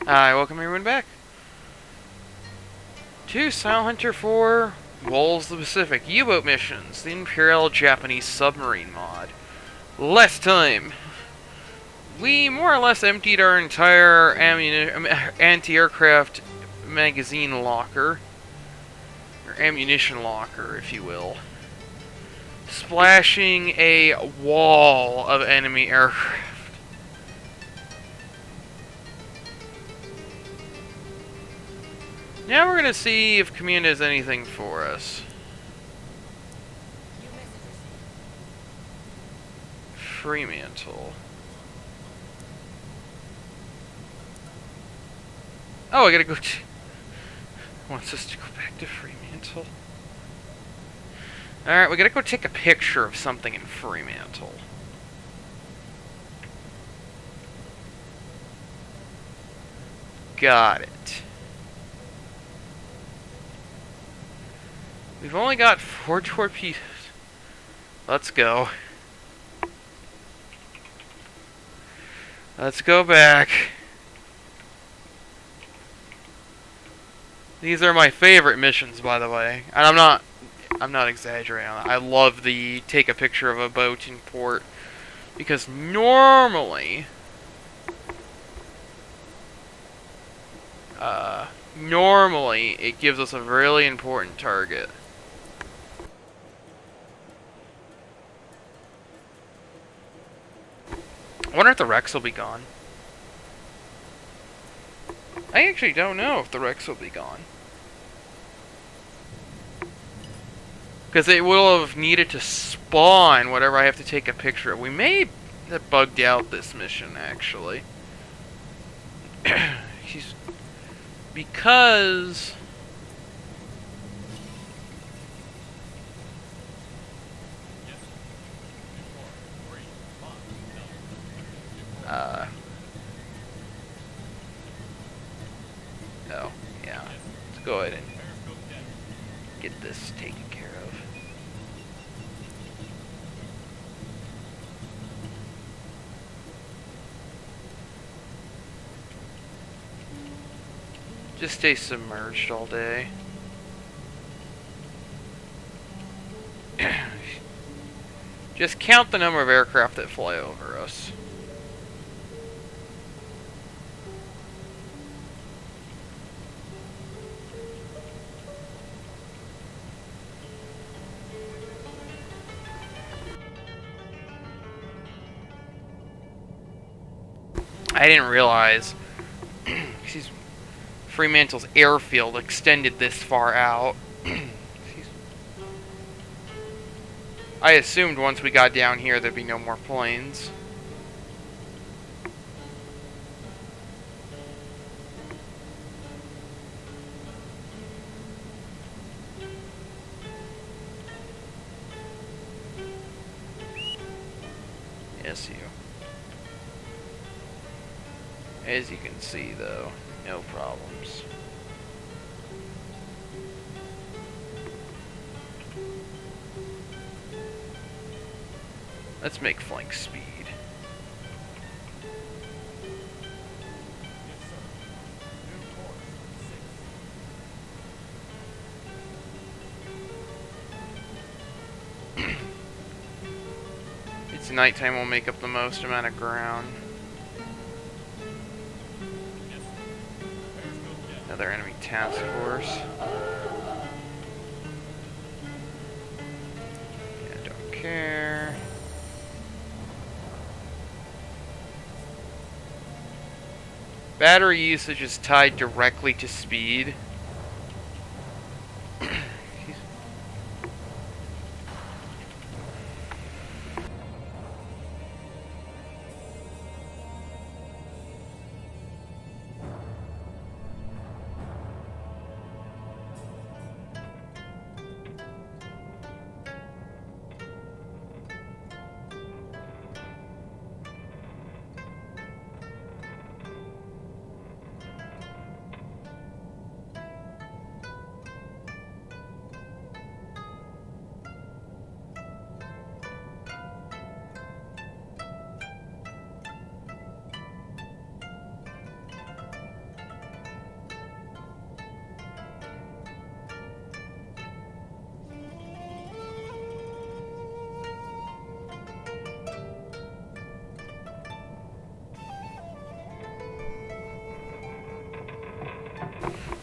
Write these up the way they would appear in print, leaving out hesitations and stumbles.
Hi, welcome everyone back to Silent Hunter 4 Walls of the Pacific U-Boat Missions, the Imperial Japanese Submarine mod. Last time, we more or less emptied our entire anti-aircraft magazine locker, or ammunition locker, if you will, splashing a wall of enemy aircraft. Now we're gonna see if command has anything for us. Fremantle. Oh, I gotta go. Wants us to go back to Fremantle. Alright, we gotta go take a picture of something in Fremantle. Got it. We've only got 4 torpedoes. Let's go. Let's go back. These are my favorite missions, by the way. And I'm not exaggerating on that. I love the take a picture of a boat in port. Because normally it gives us a really important target. I wonder if the Rex will be gone. I actually don't know if the Rex will be gone. Because it will have needed to spawn whatever I have to take a picture of. We may have bugged out this mission, actually. Because... oh, yeah. Let's go ahead and get this taken care of. Just stay submerged all day. Just count the number of aircraft that fly over us. I didn't realize Fremantle's airfield extended this far out. I assumed once we got down here there'd be no more planes. Yes, you. As you can see, though, no problems. Let's make flank speed. It's nighttime, will make up the most amount of ground. Another enemy task force. Yeah, don't care. Battery usage is tied directly to speed.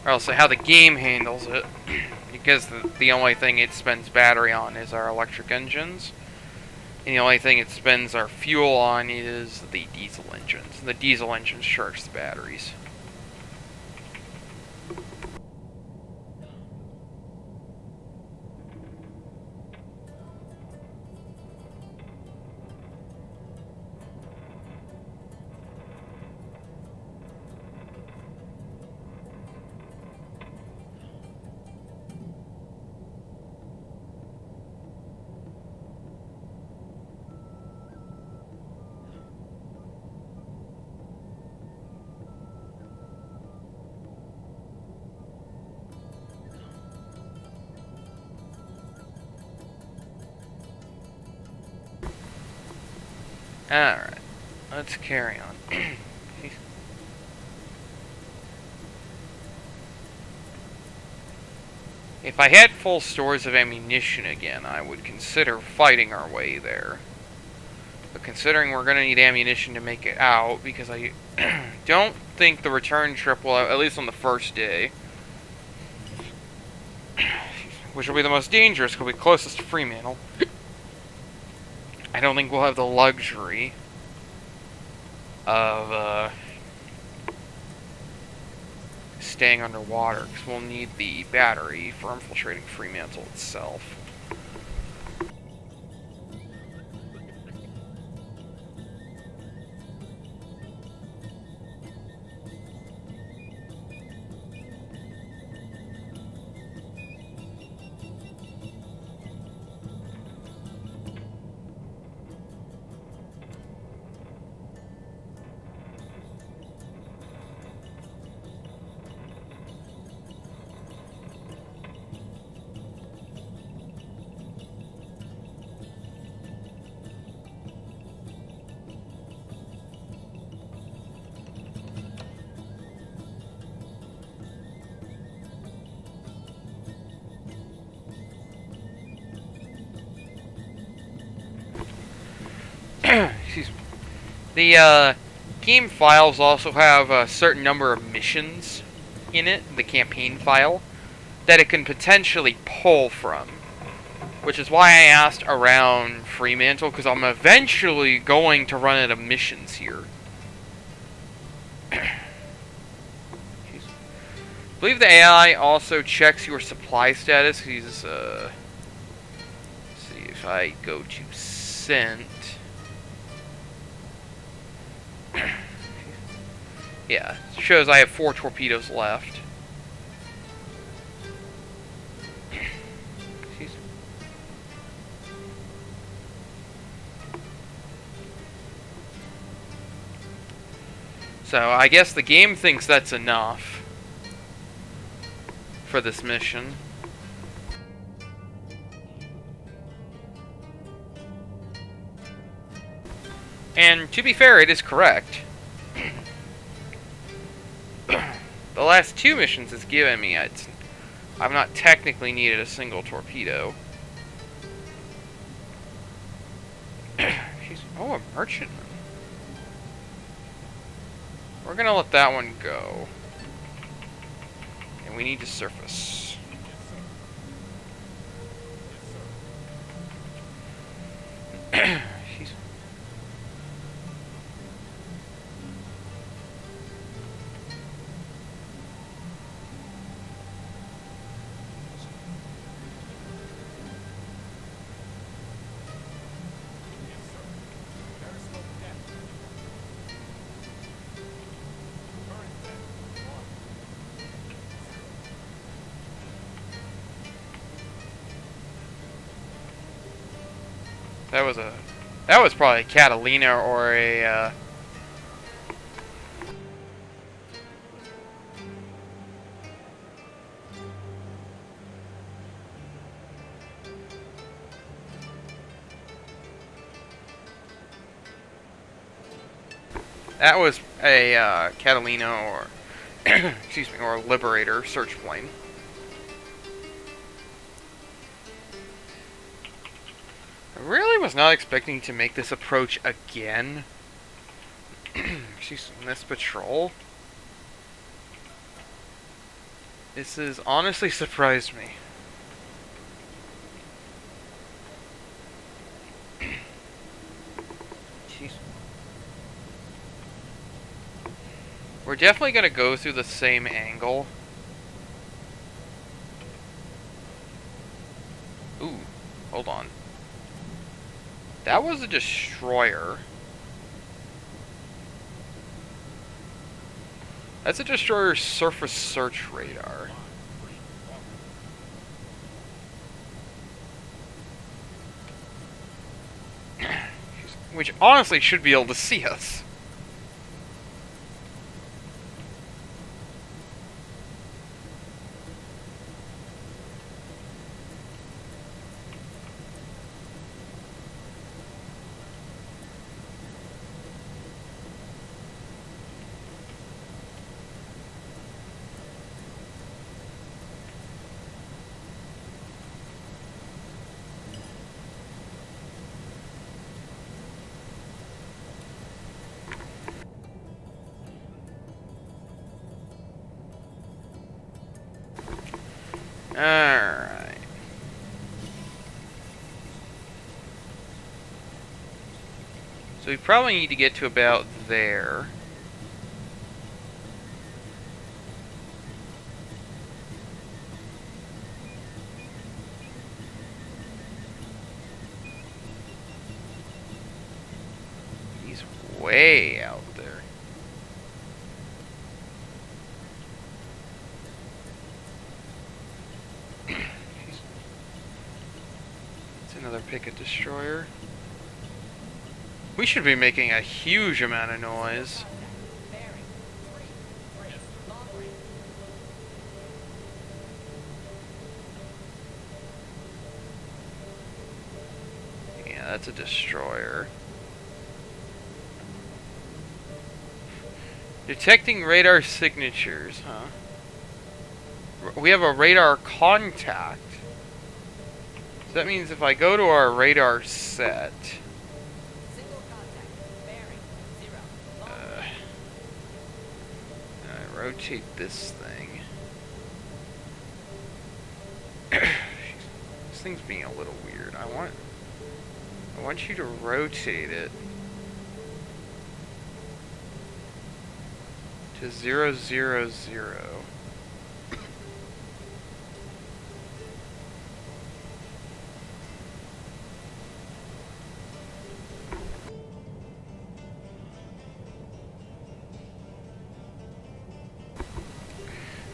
or else how the game handles it, because the only thing it spends battery on is our electric engines, and the only thing it spends our fuel on is the diesel engines. The diesel engines charge the batteries. Alright, let's carry on. If I had full stores of ammunition again, I would consider fighting our way there. But considering we're going to need ammunition to make it out, because I don't think the return trip will, at least on the first day, which will be the most dangerous because we'll be closest to Fremantle, I don't think we'll have the luxury of staying underwater, because we'll need the battery for infiltrating Fremantle itself. Excuse me. The game files also have a certain number of missions in it, the campaign file, that it can potentially pull from. Which is why I asked around Fremantle, because I'm eventually going to run out of missions here. I believe the AI also checks your supply status. Let's see if I go to sent. Yeah, it shows I have 4 torpedoes left. So I guess the game thinks that's enough for this mission. And to be fair, it is correct. The last 2 missions it's given me, I've not technically needed a single torpedo. Oh, a merchantman. We're gonna let that one go. And we need to surface. That was probably a Catalina or a that was a Catalina or excuse me, or a Liberator search plane. I really was not expecting to make this approach again. Excuse me, this patrol. This has honestly surprised me. Jeez. We're definitely gonna go through the same angle. Ooh, hold on. That was a destroyer. That's a destroyer surface search radar. Which honestly should be able to see us. Alright. So we probably need to get to about there. He's way out there. Another picket destroyer. We should be making a huge amount of noise. Yeah, that's a destroyer. Detecting radar signatures, huh? We have a radar contact. So that means if I go to our radar set, I rotate this thing. This thing's being a little weird. I want you to rotate it to 0, 0, 0.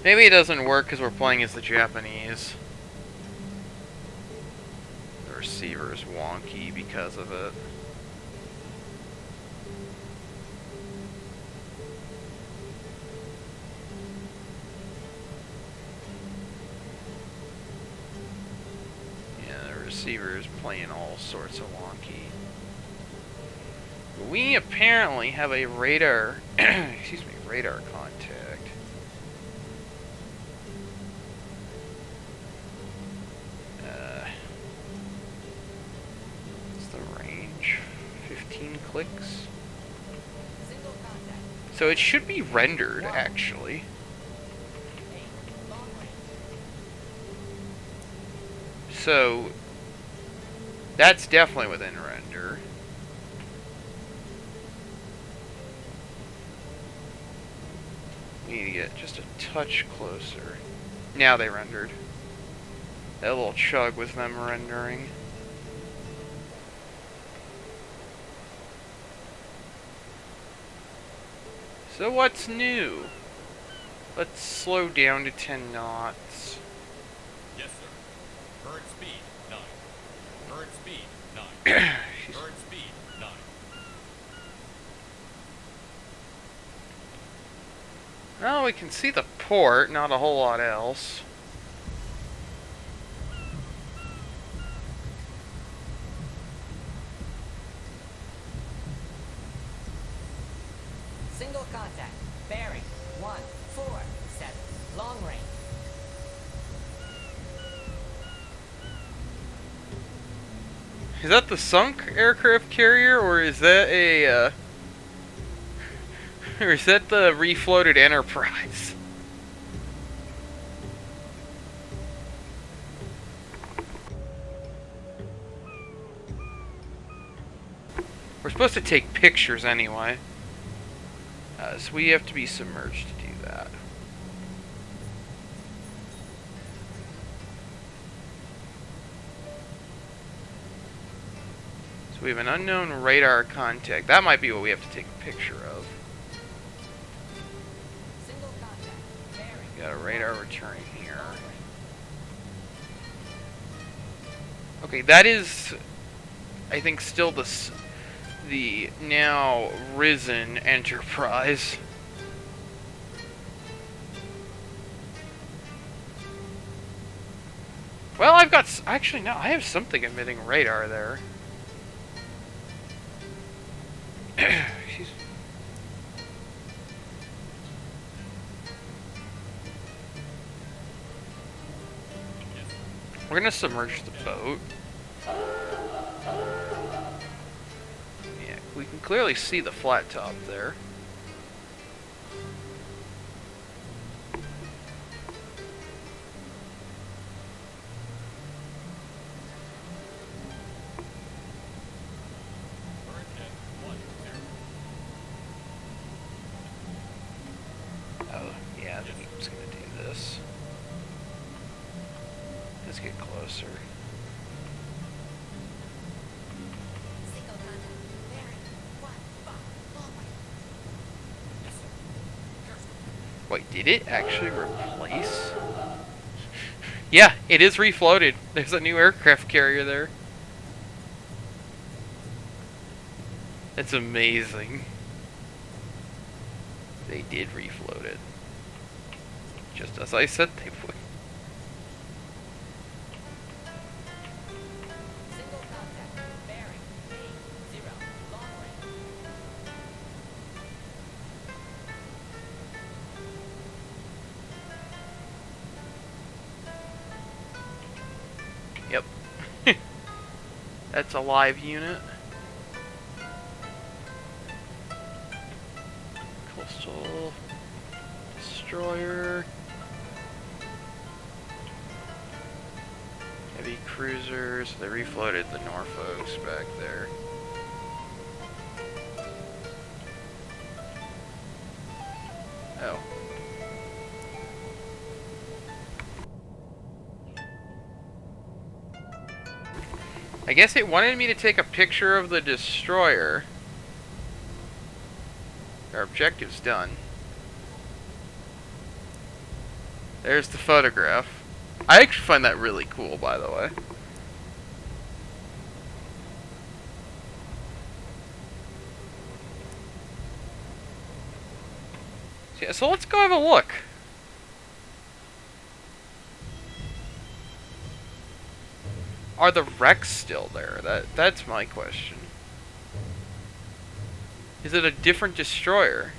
Maybe it doesn't work because we're playing as the Japanese. The receiver's wonky because of it. Yeah, the receiver's playing all sorts of wonky. We apparently have a radar, excuse me, radar contact. Clicks. So it should be rendered, actually. So that's definitely within render. We need to get just a touch closer. Now they rendered. That little chug was them rendering. So what's new? Let's slow down to 10 knots. Yes, sir. Current speed, 9. Current speed, 9. Current speed, 9. Well, we can see the port, not a whole lot else. Single contact. Bearing. 147. Long range. Is that the sunk aircraft carrier, or is that a, or is that the refloated Enterprise? supposed to take pictures anyway. So we have to be submerged to do that. So we have an unknown radar contact. That might be what we have to take a picture of. Single contact. Bearing. We got a radar returning here. Okay, that is, I think, still the now risen Enterprise. Well, I've got... Actually, no, I have something emitting radar there. She's... We're gonna submerge the boat. Yeah, we can clearly see the flat top there. Current at 10. Oh, yeah, I'm just gonna do this. Let's get closer. Single contact. Bearing. 1, 5. Long range. Yes, sir. Periscope. Wait, did it actually replace? Yeah, it is refloated. There's a new aircraft carrier there. That's amazing. They did refloat it. Just as I said they would. Single contact. Bearing. 8, 0. Long range. Yep. That's a live unit. Coastal destroyer. Heavy cruisers. They refloated the Norfolks back there. Oh. I guess it wanted me to take a picture of the destroyer. Our objective's done. There's the photograph. I actually find that really cool, by the way. Yeah, so let's go have a look. Are the wrecks still there? That's my question. Is it a different destroyer?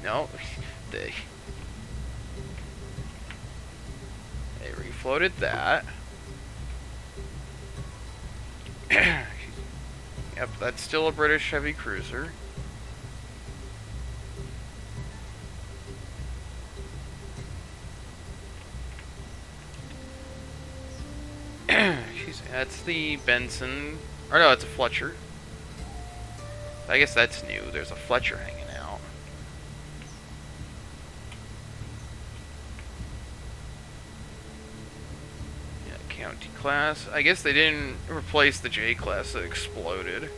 No. They refloated that. Yep, that's still a British heavy cruiser. That's the Benson. Or no, it's a Fletcher. I guess that's new. There's a Fletcher hanging out. Yeah, County class. I guess they didn't replace the J class that exploded.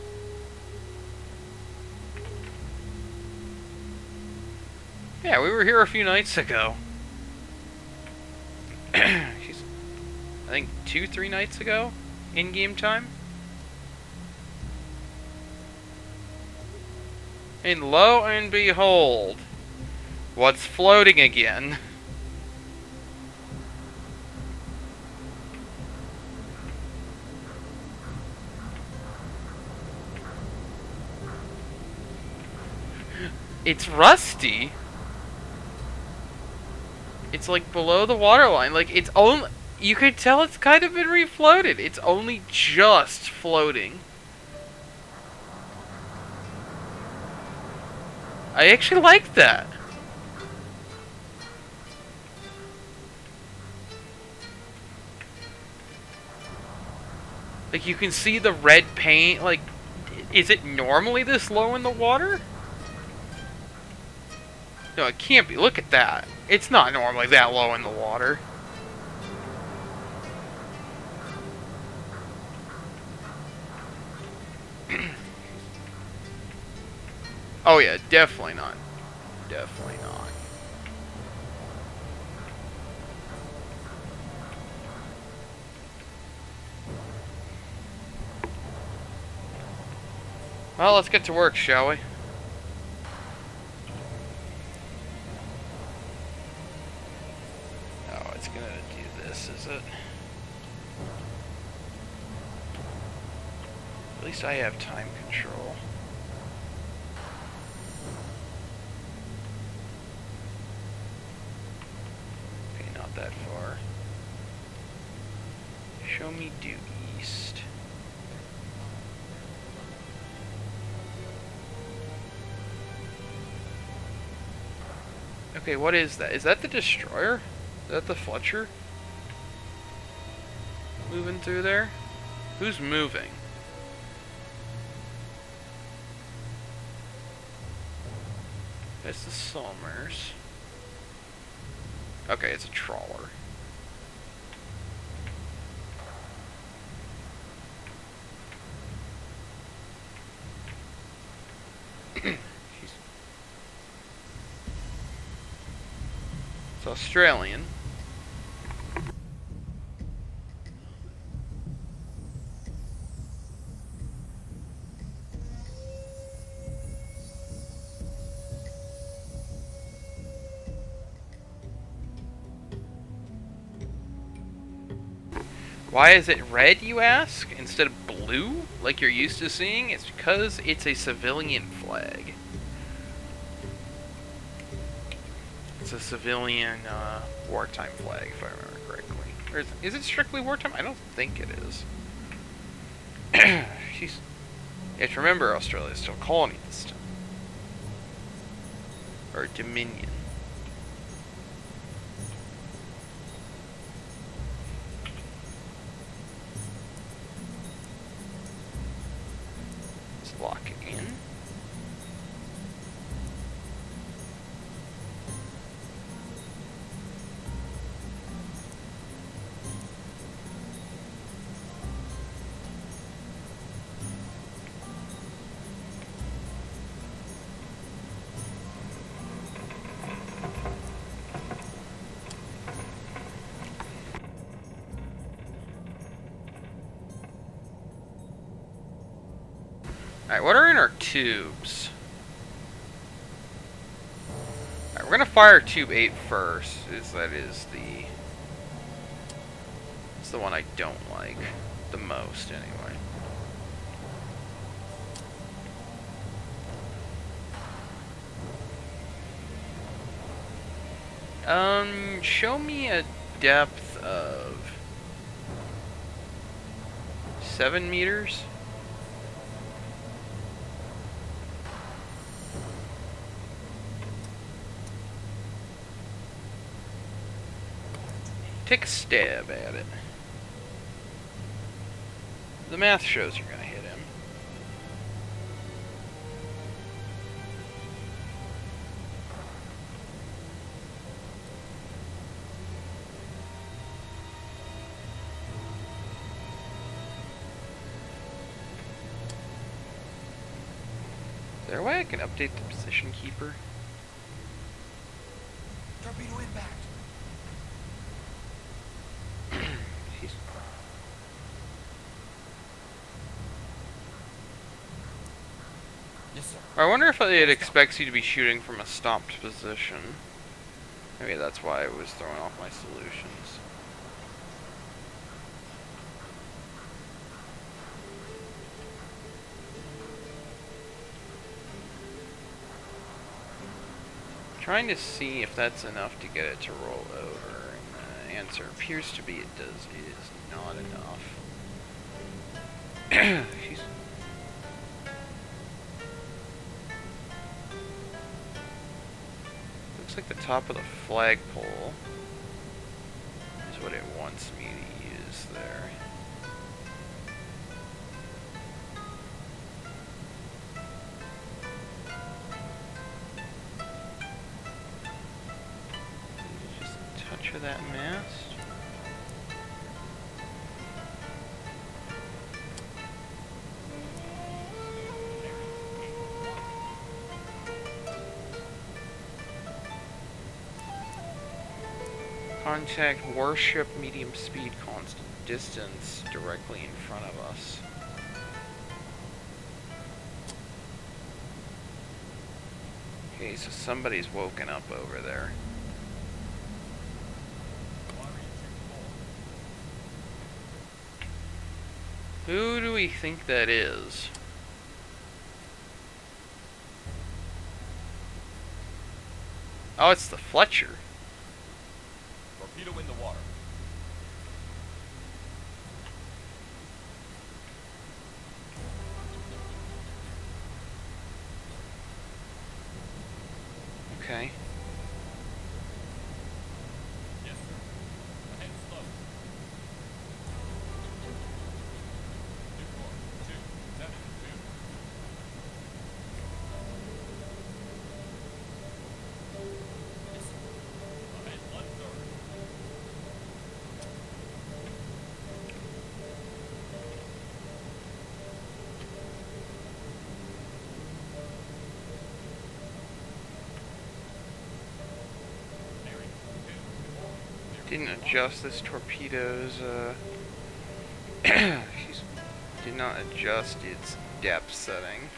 Yeah, we were here a few nights ago. She's, I think 2-3 nights ago, in game time. And lo and behold, what's floating again? It's rusty. It's like below the waterline. Like it's only, you could tell it's kind of been refloated. It's only just floating. I actually like that. Like, you can see the red paint. Like, is it normally this low in the water? No, it can't be. Look at that. It's not normally that low in the water. Oh yeah, definitely not. Definitely not. Well, let's get to work, shall we? Oh, it's gonna do this, is it? At least I have time control. Okay, not that far. Show me due east. Okay, what is that? Is that the destroyer? Is that the Fletcher? Moving through there? Who's moving? That's the Somers. Okay, it's a trawler. It's Australian. Why is it red, you ask, instead of blue, like you're used to seeing? It's because it's a civilian flag. It's a civilian wartime flag, if I remember correctly. Or is it strictly wartime? I don't think it is. Jeez. You have to remember, Australia is still a colony this time. Or Dominion. Let's lock it in. Alright, what are in our tubes? Alright, we're gonna fire tube 8 first. It's the one I don't like the most, anyway. Show me a depth of 7 meters. Take a stab at it. The math shows you're gonna hit him. Is there a way I can update the position keeper? Torpedo impact. Jeez. Yes, sir. I wonder if it expects you to be shooting from a stopped position. Maybe that's why it was throwing off my solutions. Trying to see if that's enough to get it to roll over, and the answer appears to be it is not enough. Jeez. Looks like the top of the flagpole is what it wants me to use there. Puncture that mast. Contact warship medium speed constant distance directly in front of us. Okay, so somebody's woken up over there. Who do we think that is? Oh, it's the Fletcher. Torpedo in the water. Okay. Yes, sir. Ahead slow. 24272. Ahead 1/3. Bearing 240. Didn't adjust this torpedo's, she's did not adjust its depth setting.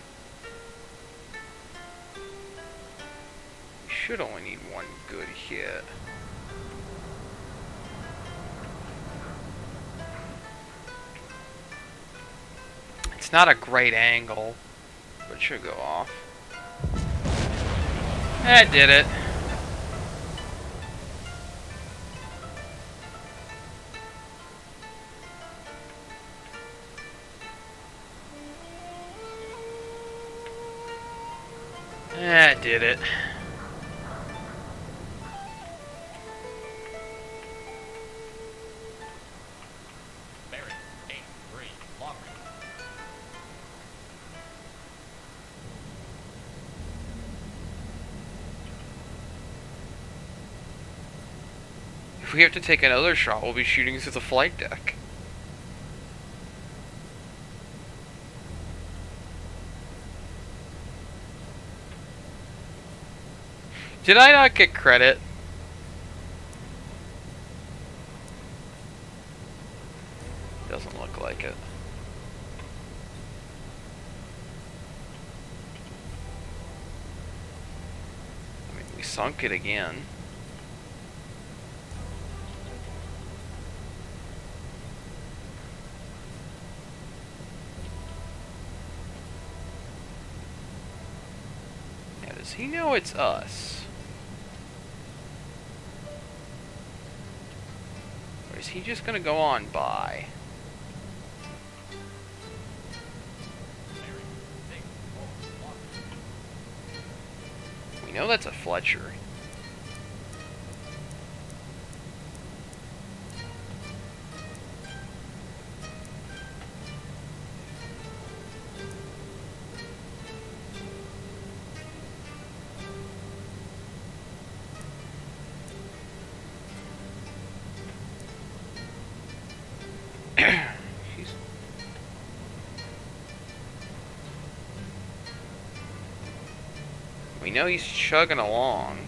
We should only need one good hit. It's not a great angle, but it should go off. That did it. That did it. Bearing 83. Long range. If we have to take another shot, we'll be shooting through the flight deck. Did I not get credit? Doesn't look like it. I mean, we sunk it again. Now, does he know it's us? Or is he just gonna go on by? Bearing 64. Long range. We know that's a Fletcher. She's... We know he's chugging along.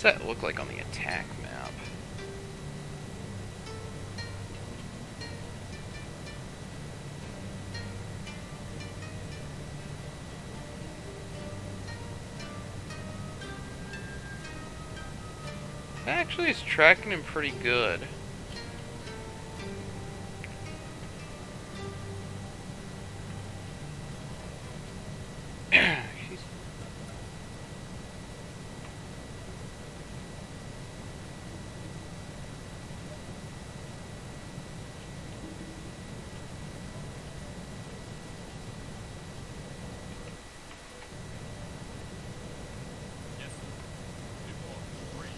What does that look like on the attack map? Actually, it's tracking him pretty good. She's... Yes, sir. Report 3-1.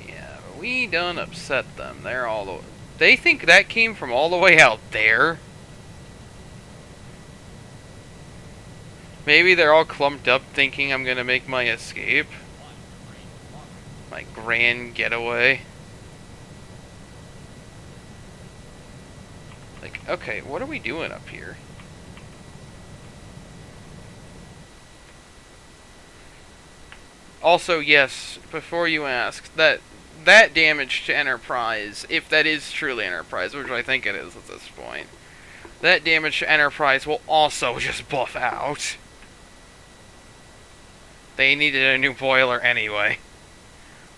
Yeah, but we done upset them. They're all the... They think that came from all the way out there? Maybe they're all clumped up thinking I'm gonna make my escape. My grand getaway. Like, okay, what are we doing up here? Also, yes, before you ask, that damage to Enterprise, if that is truly Enterprise, which I think it is at this point, that damage to Enterprise will also just buff out. They needed a new boiler anyway.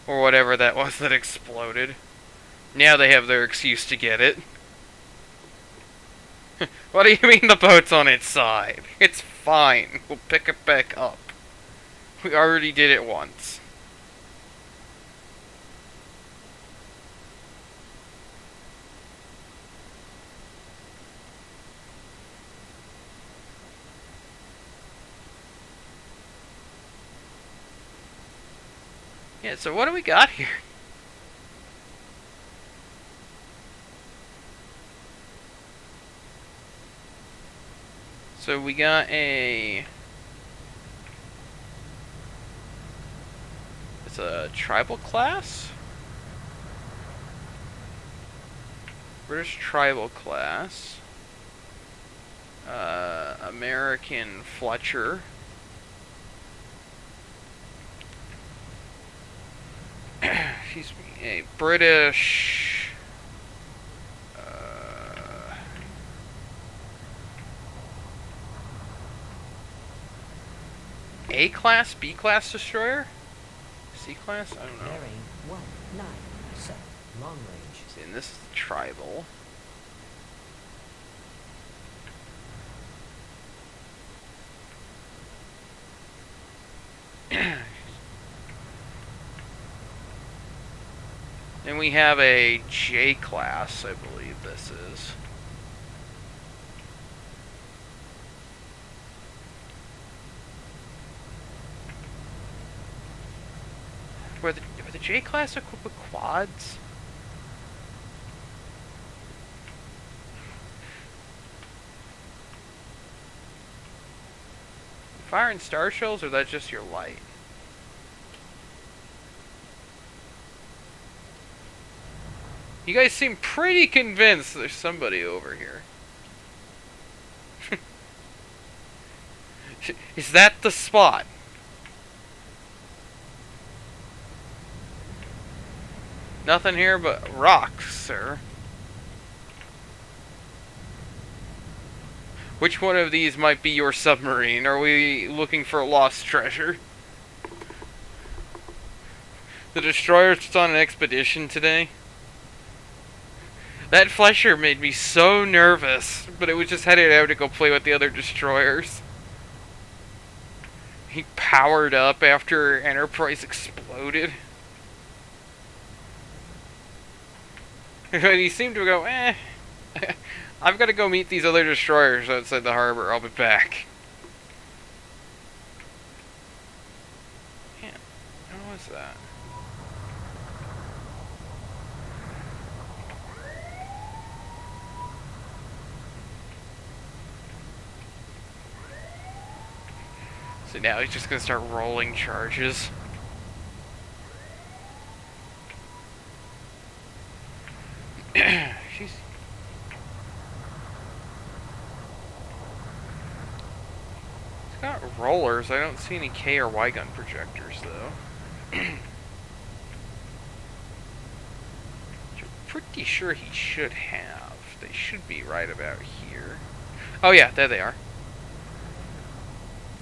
Or whatever that was that exploded. Now they have their excuse to get it. What do you mean the boat's on its side? It's fine. We'll pick it back up. We already did it once. Yeah, so what do we got here? So we got a... It's a tribal class? British tribal class. American Fletcher. Excuse me, a British A class, B class destroyer, C class. I don't know. Bearing 197, long range. See, and this is the tribal. And we have a J class, I believe this is. Were the J class equipped with quads? Firing star shells, or that's just your light? You guys seem pretty convinced there's somebody over here. Is that the spot? Nothing here but rocks, sir. Which one of these might be your submarine? Are we looking for a lost treasure? The destroyer's just on an expedition today. That Fletcher made me so nervous, but it was just headed out to go play with the other destroyers. He powered up after Enterprise exploded. But he seemed to go, I've got to go meet these other destroyers outside the harbor. I'll be back. Yeah, what was that? So now he's just gonna start rolling charges. She's... He's got rollers. I don't see any K or Y gun projectors though. Which I'm pretty sure he should have. They should be right about here. Oh yeah, there they are.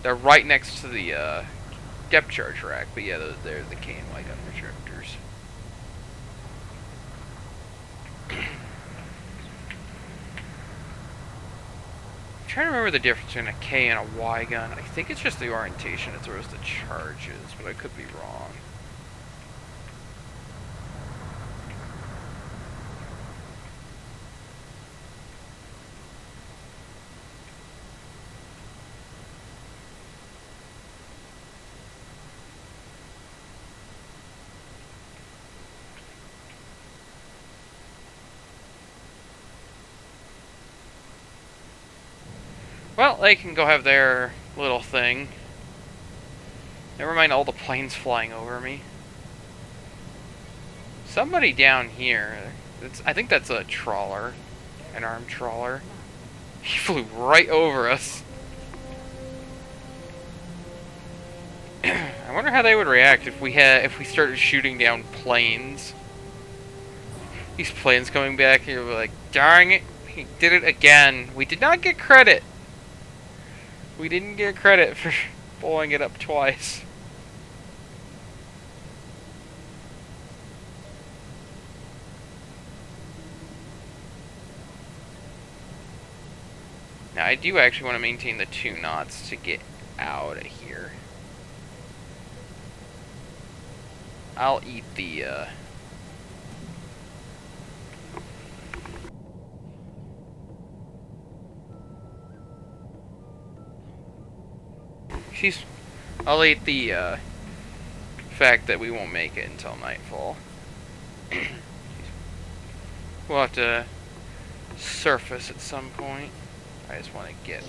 They're right next to the depth charge rack. But yeah, they're the K and Y gun projectors. I'm trying to remember the difference between a K and a Y gun. I think it's just the orientation it throws the charges, but I could be wrong. Well, they can go have their little thing. Never mind all the planes flying over me. Somebody down here. I think that's a trawler. An armed trawler. He flew right over us. I wonder how they would react if we started shooting down planes. These planes coming back here were like, darn it, he did it again. We did not get credit. We didn't get credit for blowing it up twice. Now, I do actually want to maintain the 2 knots to get out of here. I'll eat the, I'll eat the, fact that we won't make it until nightfall. We'll have to surface at some point. I just want to get...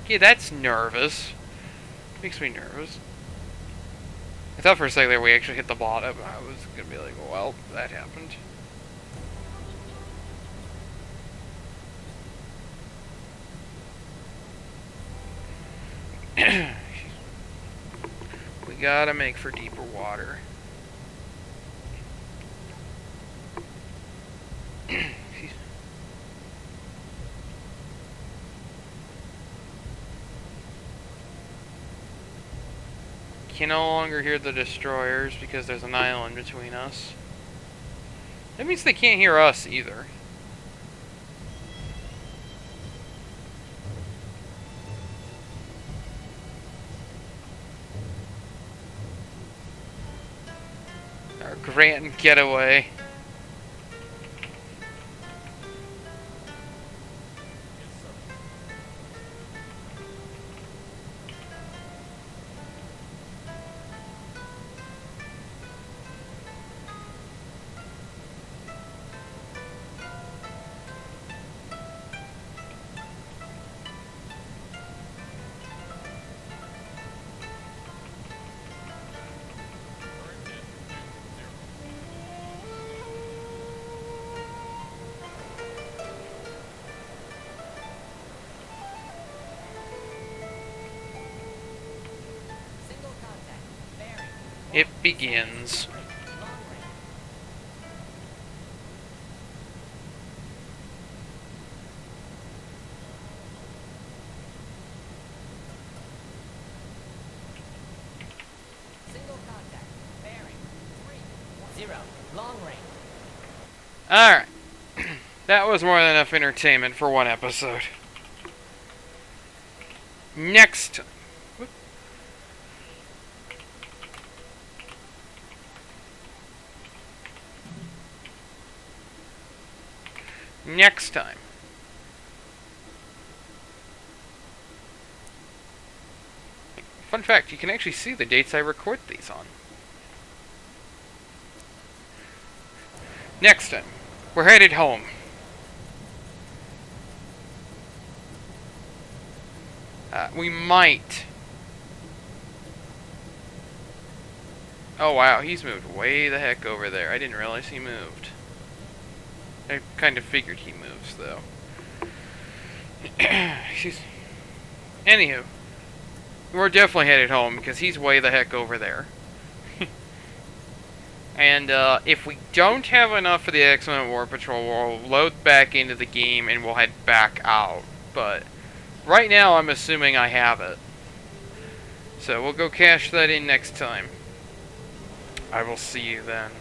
Yeah, that's nervous. Makes me nervous. I thought for a second there we actually hit the bottom. I was going to be like, well, that happened. We gotta make for deeper water. Can no longer hear the destroyers because there's an island between us. That means they can't hear us either. Our grand getaway. Single contact. Bearing. It begins. Long range. Single contact. Bearing. 3-0. Long range. Alright. That was more than enough entertainment for one episode. Next. Next time. Fun fact, you can actually see the dates I record these on. Next time, we're headed home. We might. Oh wow, he's moved way the heck over there. I didn't realize he moved. I kind of figured he moves, though. Anywho, we're definitely headed home because he's way the heck over there. And if we don't have enough for the X-Men War Patrol, we'll load back into the game and we'll head back out. But right now, I'm assuming I have it. So we'll go cash that in next time. I will see you then.